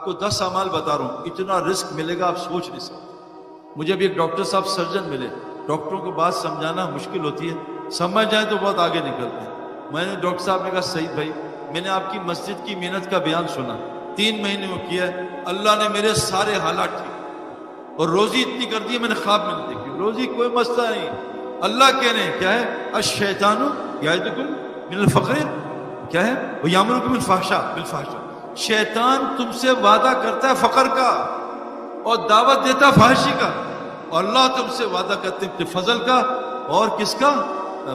کو 10 اعمال بتا رہا ہوں، اتنا رزق ملے گا آپ سوچ نہیں سکتے۔ مجھے بھی ایک ڈاکٹر صاحب سرجن ملے، ڈاکٹروں کو بات سمجھانا مشکل ہوتی ہے، سمجھ جائیں تو بہت آگے نکلتے ہیں۔ میں نے ڈاکٹر صاحب نے کہا سعید بھائی میں نے آپ کی مسجد کی محنت کا بیان سنا، 3 مہینے میں کیا ہے، اللہ نے میرے سارے حالات ٹھیک اور روزی اتنی کر دی ہے میں نے خواب میں نہیں دیکھی، روزی کوئی مسئلہ نہیں۔ اللہ کہہ رہے ہیں کیا ہے، الشیطان یعدکم من الفقر، کیا ہے، ویامرکم بالفحشاء، شیطان تم سے وعدہ کرتا ہے فقر کا اور دعوت دیتا فحشی کا، اور اللہ تم سے وعدہ کرتے ہیں فضل کا اور کس کا،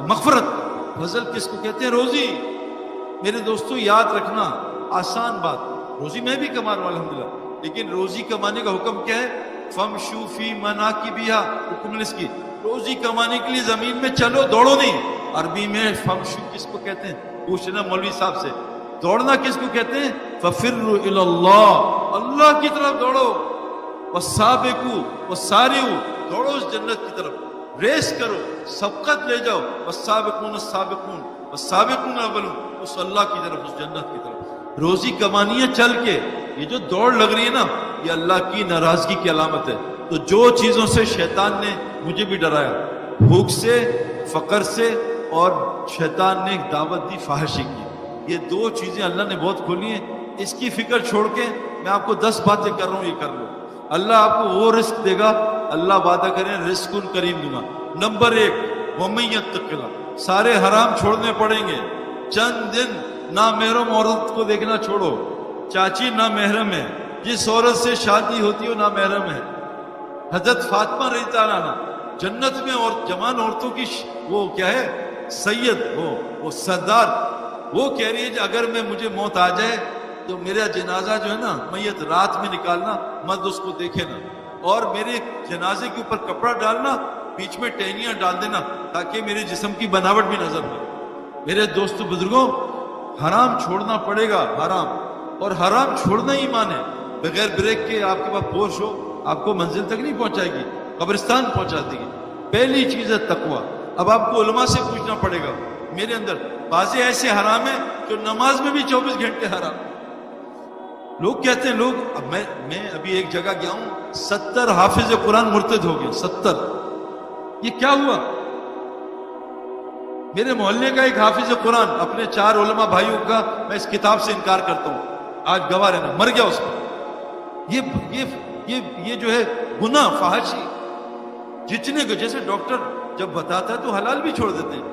مغفرت کا۔ فضل کس کو کہتے ہیں، روزی۔ میرے دوستو یاد رکھنا، آسان بات، روزی میں بھی کما رہا ہوں الحمدللہ، لیکن روزی کمانے کا حکم کیا ہے، فمشو فی مناکبہا، حکم اس کی، روزی کمانے کے لیے زمین میں چلو، دوڑو نہیں۔ عربی میں فمشو کس کو کہتے ہیں، پوچھنا مولوی صاحب سے، دوڑنا کس کو کہتے ہیں، ففروا الی اللہ، اللہ کی طرف دوڑو، والسابقوا والسارعوا، دوڑو اس جنت کی طرف، ریس کرو، سبقت لے جاؤ، والسابقون السابقون والسابقون الاولون، اس اللہ کی طرف، اس جنت کی طرف۔ روزی کمانی ہے چل کے، یہ جو دوڑ لگ رہی ہے نا یہ اللہ کی ناراضگی کی علامت ہے۔ تو جو چیزوں سے شیطان نے مجھے بھی ڈرایا، بھوک سے، فقر سے، اور شیطان نے ایک دعوت دی فحاشی کی، یہ 2 چیزیں اللہ نے بہت کھولی ہیں۔ اس کی فکر چھوڑ کے میں آپ کو 10 باتیں کر رہا ہوں، یہ کر لو، اللہ آپ کو وہ رزق دے گا، اللہ وعدہ کریں رزق کریم دوں گا۔ نمبر 1 وَمَن يَتَّقِ اللَّهَ، سارے حرام چھوڑنے پڑیں گے، چند دن نامحرم عورت کو دیکھنا چھوڑو، چاچی نامحرم ہے، جس عورت سے شادی ہوتی ہے وہ نامحرم ہے۔ حضرت فاطمہ رضی اللہ عنہا جنت میں اور جوان عورتوں کی وہ کیا ہے، سید، وہ سردار، وہ کہہ رہی ہے کہ اگر مجھے موت آ جائے تو میرا جنازہ جو ہے نا میت رات میں نکالنا، مرد اس کو دیکھے نا، اور میرے جنازے کے اوپر کپڑا ڈالنا، بیچ میں ٹہنیاں ڈال دینا تاکہ میرے جسم کی بناوٹ بھی نظر نہ آئے۔ میرے دوستو بزرگوں، حرام چھوڑنا پڑے گا، حرام، اور حرام چھوڑنا ہی ایمان ہے۔ بغیر بریک کے آپ کے پاس پورش ہو، آپ کو منزل تک نہیں پہنچائے گی، قبرستان پہنچا دے گی۔ پہلی چیز ہے تقویٰ۔ اب آپ کو علماء سے پوچھنا پڑے گا، میرے اندر بعض ایسے حرام ہیں جو نماز میں بھی 24 گھنٹے حرام۔ لوگ کہتے ہیں، اب میں ابھی ایک جگہ گیا ہوں، 70 حافظ قرآن مرتد ہو گئے، 70۔ یہ کیا ہوا؟ میرے محلے کا ایک حافظ قرآن اپنے 4 علماء بھائیوں کا میں اس کتاب سے انکار کرتا ہوں، آج گواہ رہنا، مر گیا اس پر۔ یہ جو ہے گناہ فحاشی، جتنے کو جیسے ڈاکٹر جب بتاتا ہے تو حلال بھی چھوڑ دیتے ہیں،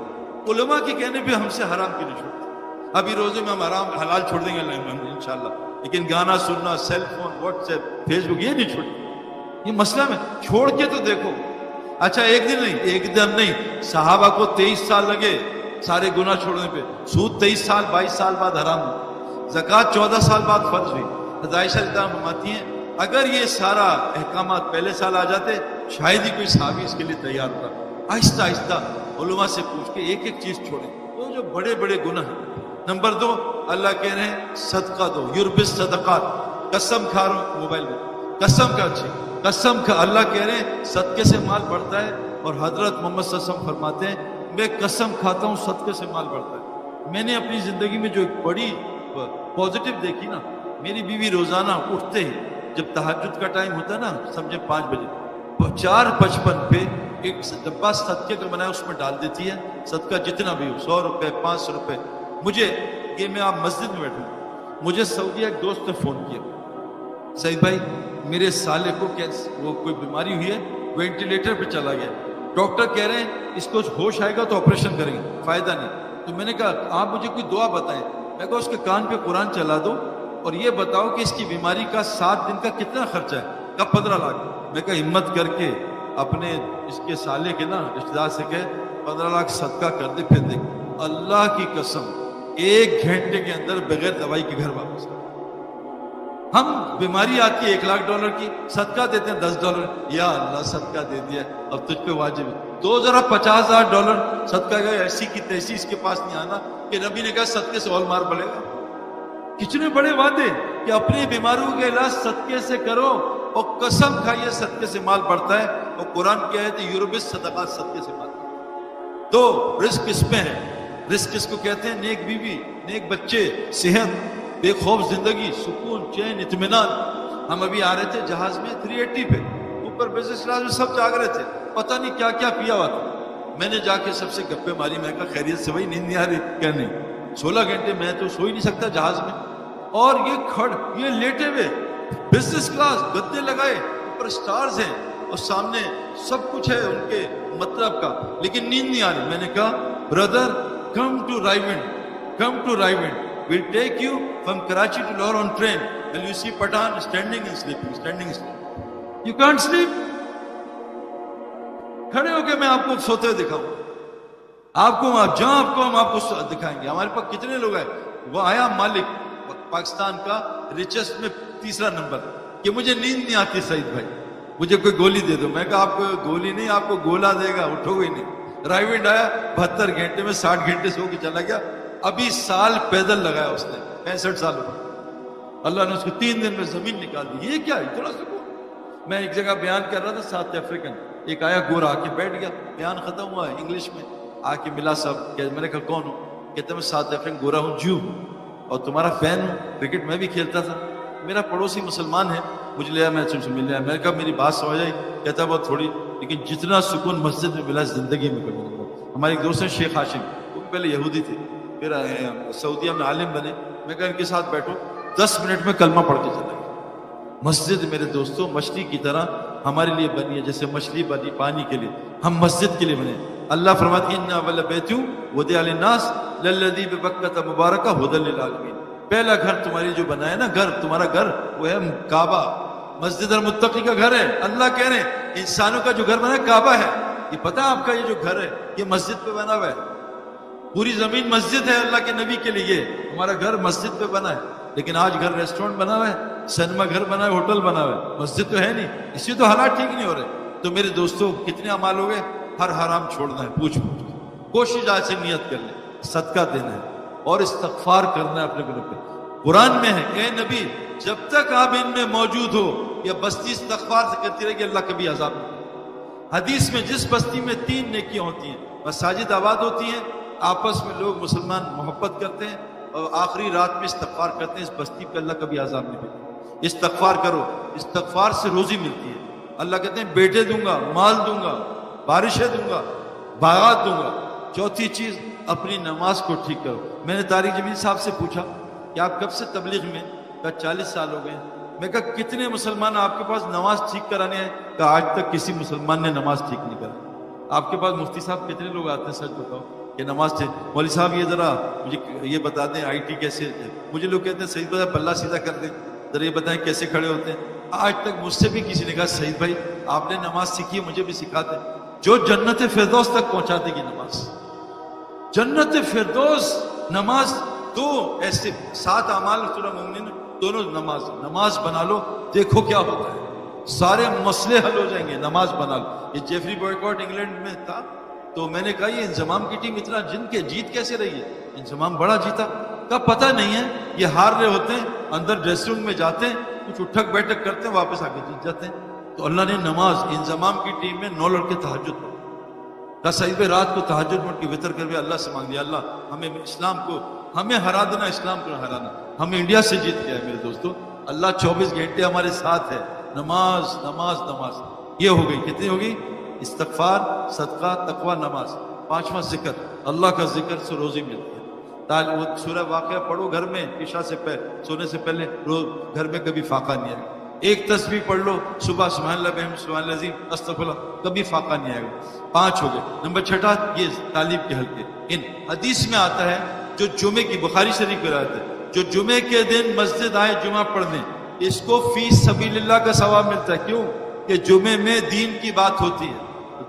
علماء کے کہنے پہ ہم سے حرام کیوں نہیں چھوڑتے؟ ابھی روزے میں ہم حلال چھوڑ دیں گے انشاءاللہ، لیکن گانا سننا، cell phone, WhatsApp, Facebook یہ نہیں چھوڑتے۔ یہ مسئلہ میں چھوڑ کے تو دیکھو۔ اچھا ایک دن نہیں، صحابہ کو 23 سال لگے سارے گناہ چھوڑنے پہ، سود 23 سال 22 سال بعد حرام ہوا، زکوٰۃ 14 سال بعد فرض ہوئی۔ حضرت عائشہ رضی اللہ عنہا فرماتی ہیں اگر یہ سارا احکامات پہلے سال آ جاتے شاید ہی کوئی صحابی اس کے لیے تیار تھا۔ آہستہ آہستہ علماء سے پوچھ کے ایک چیز چھوڑیں، وہ جو بڑے بڑے گناہ ہیں۔ نمبر 2، اللہ کہہ رہے ہیں صدقہ دو، یربی الصدقات، قسم کھا رہا ہوں موبائل میں، قسم کھا، اچھی قسم کھا، اللہ کہہ رہے ہیں صدقے سے مال بڑھتا ہے، اور حضرت محمد صلی اللہ علیہ وسلم فرماتے ہیں میں قسم کھاتا ہوں صدقے سے مال بڑھتا ہے۔ میں نے اپنی زندگی میں جو ایک بڑی پازیٹیو دیکھی نا، میری بیوی روزانہ اٹھتے ہی جب تہجد کا ٹائم ہوتا ہے نا، سمجھے 5 بجے، 4:55 پہ ایک ڈبہ صدقے کا بنایا اس میں ڈال دیتی ہے، صدقہ جتنا بھی ہو، 100 روپے 500 روپے۔ مجھے یہ میں آپ مسجد میں بیٹھوں، مجھے سعودیہ ایک دوست نے فون کیا، سعید بھائی میرے سالے کو وہ کوئی بیماری ہوئی ہے، وینٹیلیٹر پہ چلا گیا، ڈاکٹر کہہ رہے ہیں اس کو ہوش آئے گا تو آپریشن کریں گے، فائدہ نہیں۔ تو میں نے کہا آپ مجھے کوئی دعا بتائیں، میں کہا اس کے کان پہ قرآن چلا دو اور یہ بتاؤ کہ اس کی بیماری کا 7 دن کا کتنا خرچہ ہے؟ کہا 15 لاکھ۔ میں کہا ہمت کر کے اپنے اس کے سالے کے نا رشتہ دار سے کہے 15 لاکھ صدقہ کر دے، پھر دیکھ اللہ کی قسم 1 گھنٹے کے اندر بغیر دوائی کے گھر واپس۔ ہم بیماری آتی ہے $1 لاکھ کی، صدقہ دیتے ہیں $10، یا اللہ صدقہ دے دیا اب تجھ پہ واجب ہے، تو ذرا $50,000 صدقہ کا، ایسی کی تیسی اس کے پاس نہیں آنا کہ نبی نے کہا صدقے سے اور مار پڑے گا۔ کتنے بڑے وعدے کہ اپنی بیماریوں کے علاج صدقے سے کرو، اور قسم کھائیے صدقے سے مال بڑھتا ہے، اور قرآن کیا ہے کہ یربی الصدقات، صدقے سے مال۔ تو رزق اس میں ہے، رزق اس کو کہتے ہیں نیک بیوی، نیک بچے، صحت، بے خوف زندگی، سکون، چین، اطمینان. ہم ابھی آ رہے تھے جہاز میں 380 پہ، اوپر بزنس کلاس میں سب جاگ رہے تھے، پتہ نہیں کیا کیا پیا ہوا تھا. میں نے جا کے سب سے گپے ماری، میں کہا خیریت سے بھائی نیند نہیں آ رہی؟ کیا نہیں، 16 گھنٹے میں تو سو ہی نہیں سکتا جہاز میں. اور یہ لیٹے ہوئے بزنس کلاس، گدے لگائے، اوپر سٹارز ہیں اور سامنے سب کچھ ہے ان کے مطلب کا، لیکن نیند نہیں آ رہی. میں نے کہا brother come to Raiwind we'll take you from Karachi to Lahore on train and you see Pathan standing and sleeping. You can't sleep. کھڑے ہو کے میں آپ کو سوتے ہوئے دکھاؤں، آپ کو جہاں آپ کو ہم آپ کو دکھائیں گے. ہمارے پاس کتنے لوگ ہیں. وہ آیا مالک پاکستان کا ریچسٹ میں 3 نمبر کہ مجھے نیند نہیں آتی سعید بھائی، مجھے کوئی گولی دے دو. میں کہا آپ کو گولی نہیں، آپ کو گولا دے گا، اٹھو گے نہیں. رائیونڈ آیا 72 گھنٹے میں 60 گھنٹے سو کے چلا گیا. ابھی سال پیدل لگایا اس نے، 65 سال ہو گئے. اللہ نے اس کو 3 دن میں زمین نکال دی. یہ کیا اتنا سکون. میں ایک جگہ بیان کر رہا تھا، ساؤتھ افریقن ایک آیا گورا آ کے بیٹھ گیا، بیان ختم ہوا انگلش میں، آ کے ملا صاحب. میں نے کہا کون ہوں؟ کہتے میں ساؤتھ افریقن گورا ہوں، جیو ہوں اور تمہارا فین ہوں، کرکٹ میں بھی کھیلتا تھا. میرا پڑوسی مسلمان ہے، مجھے لیا میں تم سے مل لیا. میں نے کہا میری بات سمجھ آئی؟ کہتا بہت تھوڑی، لیکن جتنا سکون مسجد میں ملا زندگی میں کبھی نہیں ملا. ہمارے ایک دوست ہیں شیخ ہاشم، وہ پہلے یہودی تھے، پھر سعودیہ میں عالم بنے. میں کہا ان کے ساتھ بیٹھو، 10 منٹ میں کلمہ پڑھ کے چلا گیا. مسجد میرے دوستوں مچھلی کی طرح ہمارے لیے بنی ہے، جیسے مچھلی بنی پانی کے لیے، ہم مسجد کے لیے بنے. اللہ فرماتے ہیں ان اول بیت وضع للناس للذی ببکۃ مبارکہ ھدی للعالمین. پہلا گھر تمہاری جو بنا ہے نا، گھر تمہارا گھر وہ ہے کعبہ، مسجد المتقی کا گھر ہے. اللہ کہہ رہے ہیں انسانوں کا جو گھر بنا ہے کعبہ ہے. یہ پتہ آپ کا یہ جو گھر ہے یہ مسجد پہ بنا ہوا ہے. پوری زمین مسجد ہے اللہ کے نبی کے لیے. ہمارا گھر مسجد پہ بنا ہے، لیکن آج گھر ریسٹورنٹ بنا ہوا ہے، سینما گھر بنا ہے، ہوٹل بنا ہوا ہے، مسجد تو ہے نہیں. اسی تو حالات ٹھیک نہیں ہو رہے. تو میرے دوستوں کتنے اعمال ہو گئے. ہر حرام چھوڑنا ہے، پوچھ کے کوشش آج سے نیت کر لیں، صدقہ دینا ہے اور استغفار کرنا ہے اپنے گناہ پہ. قرآن میں ہے اے نبی جب تک آپ ان میں موجود ہو یا بستی استغفار سے کرتی رہے گی اللہ کبھی عذاب نہیں. حدیث میں جس بستی میں 3 نیکیاں ہوتی ہیں، مساجد آباد ہوتی ہیں، آپس میں لوگ مسلمان محبت کرتے ہیں اور آخری رات میں استغفار کرتے ہیں، اس بستی پہ اللہ کبھی عذاب نہیں بھیجتا. استغفار کرو، استغفار سے روزی ملتی ہے. اللہ کہتے ہیں بیٹے دوں گا، مال دوں گا، بارشیں دوں گا، باغات دوں گا. چوتھی چیز اپنی نماز کو ٹھیک کرو. میں نے طارق جمیل صاحب سے پوچھا کہ آپ کب سے تبلیغ میں؟ کہا 40 سال ہو گئے. میں کہا کتنے مسلمان آپ کے پاس نماز ٹھیک کرانے ہیں؟ کہا آج تک کسی مسلمان نے نماز ٹھیک نہیں کرا. آپ کے پاس مفتی صاحب کتنے لوگ آتے ہیں سچ بتاؤ کہ نماز ٹھیک؟ مولوی صاحب یہ ذرا مجھے یہ بتا دیں آئی ٹی کیسے ہے. مجھے لوگ کہتے ہیں سعید بھائی پلہ سیدھا کر دیں، ذرا یہ بتائیں کیسے کھڑے ہوتے ہیں. آج تک مجھ سے بھی کسی نے کہا سعید بھائی آپ نے نماز سیکھی ہے مجھے بھی سکھا دیں. جو جنت فردوس تک پہنچا دے گی نماز. جنت فردوس نماز. دو ایسے 7 اعمال سورہ مومنین دونوں نماز بنا لو، دیکھو کیا ہوتا ہے، سارے مسئلے حل ہو جائیں گے. نماز بنا لو. یہ جیفری بوائکاٹ انگلینڈ میں تھا تو میں نے کہا یہ انضمام کی ٹیم اتنا جن کے جیت کیسے رہی ہے؟ انضمام بڑا جیتا. کا پتہ نہیں ہے، یہ ہار رہے ہوتے ہیں، اندر ڈریسنگ روم میں جاتے ہیں، کچھ اٹھک بیٹھک کرتے ہیں، واپس آ کے جیت جاتے ہیں. تو اللہ نے نماز انضمام کی ٹیم میں 9 لڑکے تہجد پڑھے. کہا سعید بھائی رات کو تہجد پڑھ کے وطر کر کے اللہ سے مانگ لیا اللہ ہمیں اسلام کو ہمیں ہرا دینا، اسلام کو ہرانا. ہم انڈیا سے جیت گئے میرے دوستوں. اللہ 24 گھنٹے ہمارے ساتھ ہے. نماز نماز نماز. یہ ہو گئی کتنی ہوگی؟ استغفار، صدقہ، تقوی، نماز. 5واں ذکر، اللہ کا ذکر سے روزی ملتی ہے. وہ سورہ واقعہ پڑھو گھر میں عشاء سے پہلے، سونے سے پہلے، روز گھر میں کبھی فاقہ نہیں آئے گا. ایک تسبیح پڑھ لو صبح سبحان اللہ بحمدہ سبحان اللہ العظیم استغفر اللہ، کبھی فاقہ نہیں آئے گا. 5 ہو گئے. نمبر 6 یہ تعلیم کے حلقے. ان حدیث میں آتا ہے جو جمعے کی بخاری شریف میں آتا ہے جو جمعے کے دن مسجد آئے جمعہ پڑھنے، اس کو فی سبیل اللہ کا ثواب ملتا ہے. کیوں؟ کہ جمعے میں دین کی بات ہوتی ہے.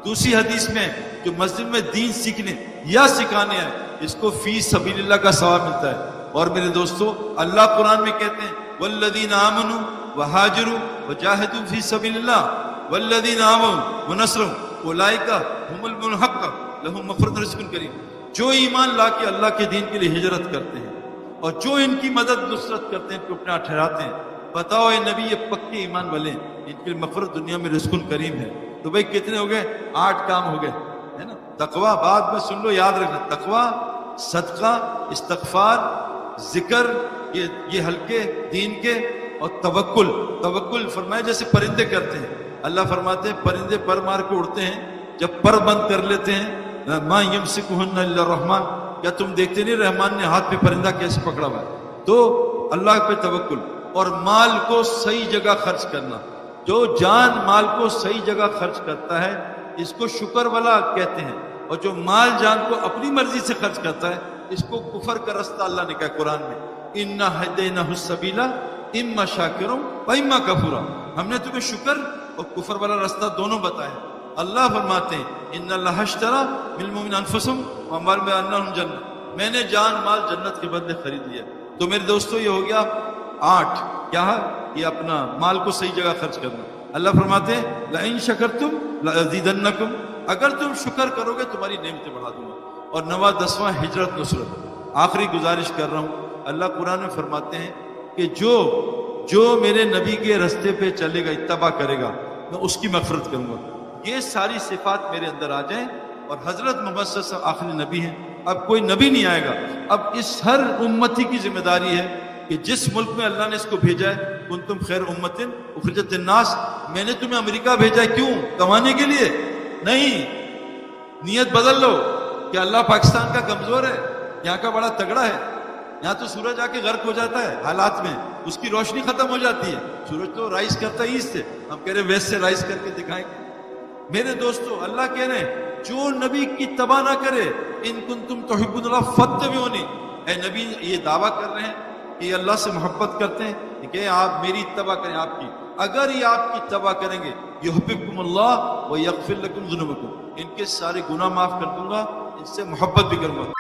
دوسری حدیث میں جو مسجد میں دین سیکھنے یا سکھانے آئے اس کو فی سبیل اللہ کا ثواب ملتا ہے. اور میرے دوستو اللہ قرآن میں کہتے ہیں والذین آمنوا وہاجروا وجاہدوا فی سبیل اللہ والذین آووا ونصروا اولئک هم المنحق لهم مغفرۃ ورزق کریم. جو ایمان لا کے اللہ کے دین کے لیے ہجرت کرتے ہیں اور جو ان کی مدد نصرت کرتے ہیں، اپنا ٹھہراتے ہیں، بتاؤ اے نبی یہ پکے ایمان والے ہیں، ان کے لیے مغفرت دنیا میں رزق کریم ہے. تو بھائی کتنے ہو گئے؟ 8 کام ہو گئے ہے نا. تقوی بعد میں سن لو، یاد رکھنا، تقوی، صدقہ، استغفار، ذکر، یہ ہلکے دین کے، اور توکل فرمایا جیسے پرندے کرتے ہیں. اللہ فرماتے ہیں پرندے پر مار کے اڑتے ہیں، جب پر بند کر لیتے ہیں ما یمسکہن الا الرحمن، کیا تم دیکھتے نہیں رحمان نے ہاتھ پہ پرندہ کیسے پکڑا ہوا ہے؟ تو اللہ پہ توکل. اور مال کو صحیح جگہ خرچ کرنا، جو جان مال کو صحیح جگہ خرچ کرتا ہے اس کو شکر والا کہتے ہیں، اور جو مال جان کو اپنی مرضی سے خرچ کرتا ہے اس کو کفر کا رستہ اللہ نے کہا قرآن میں، اِنَّا هَدَيْنَاهُ السَّبِيلَ اِمَّا شَاكِرٌ وَإِمَّا كَفُورًا. ہم نے تمہیں شکر اور کفر والا رستہ دونوں بتایا. اللہ فرماتے ہیں اِنَّ اللَّهَ اشْتَرَىٰ بِالْمُؤْمِنِينَ أَنفُسَهُمْ وَأَمْوَالَهُمْ بِأَنَّ لَهُمُ الْجَنَّةُ، میں نے جان مال جنت کے بدلے خرید لیا. تو میرے دوستو یہ ہو گیا 8. کیا ہے یہ؟ اپنا مال کو صحیح جگہ خرچ کرنا. اللہ فرماتے ہیں لَإِن شَكَرْتُمْ لَأَزِيدَنَّكُمْ، اگر تم شکر کرو گے تمہاری نعمتیں بڑھا دوں گا. اور 9واں 10واں ہجرت نصرت. آخری گزارش کر رہا ہوں، اللہ قرآن میں فرماتے ہیں کہ جو میرے نبی کے رستے پہ چلے گا، اتباع کرے گا، میں اس کی مغفرت کروں گا. یہ ساری صفات میرے اندر آ جائیں، اور حضرت محمد صلی اللہ علیہ وسلم آخری نبی ہیں، اب کوئی نبی نہیں آئے گا. اب اس ہر امتی کی ذمہ داری ہے کہ جس ملک میں اللہ نے اس کو بھیجا ہے، کنتم خیر امۃ اخرجت للناس، میں نے تمہیں امریکہ بھیجا ہے، کیوں؟ کمانے کے لیے نہیں. نیت بدل لو کہ اللہ پاکستان کا کمزور ہے، یہاں کا بڑا تگڑا ہے، یہاں تو سورج آ کے غرق ہو جاتا ہے حالات میں، اس کی روشنی ختم ہو جاتی ہے. سورج تو رائز کرتا ہے ایسٹ سے، ہم کہہ رہے ہیں ویسٹ سے رائز کر کے دکھائیں گے. میرے دوستو اللہ کہہ رہے ہیں جو نبی کی اتباع نہ کرے، ان کنتم تحبون اللہ فاتبعونی، اے نبی یہ دعویٰ کر رہے ہیں کہ یہ اللہ سے محبت کرتے ہیں کہ آپ میری اتباع کریں. آپ کی اگر یہ آپ کی اتباع کریں گے، یحببکم اللہ ویغفر لکم ذنوبکم، ان کے سارے گناہ معاف کر دوں گا، ان سے محبت بھی کروں گا.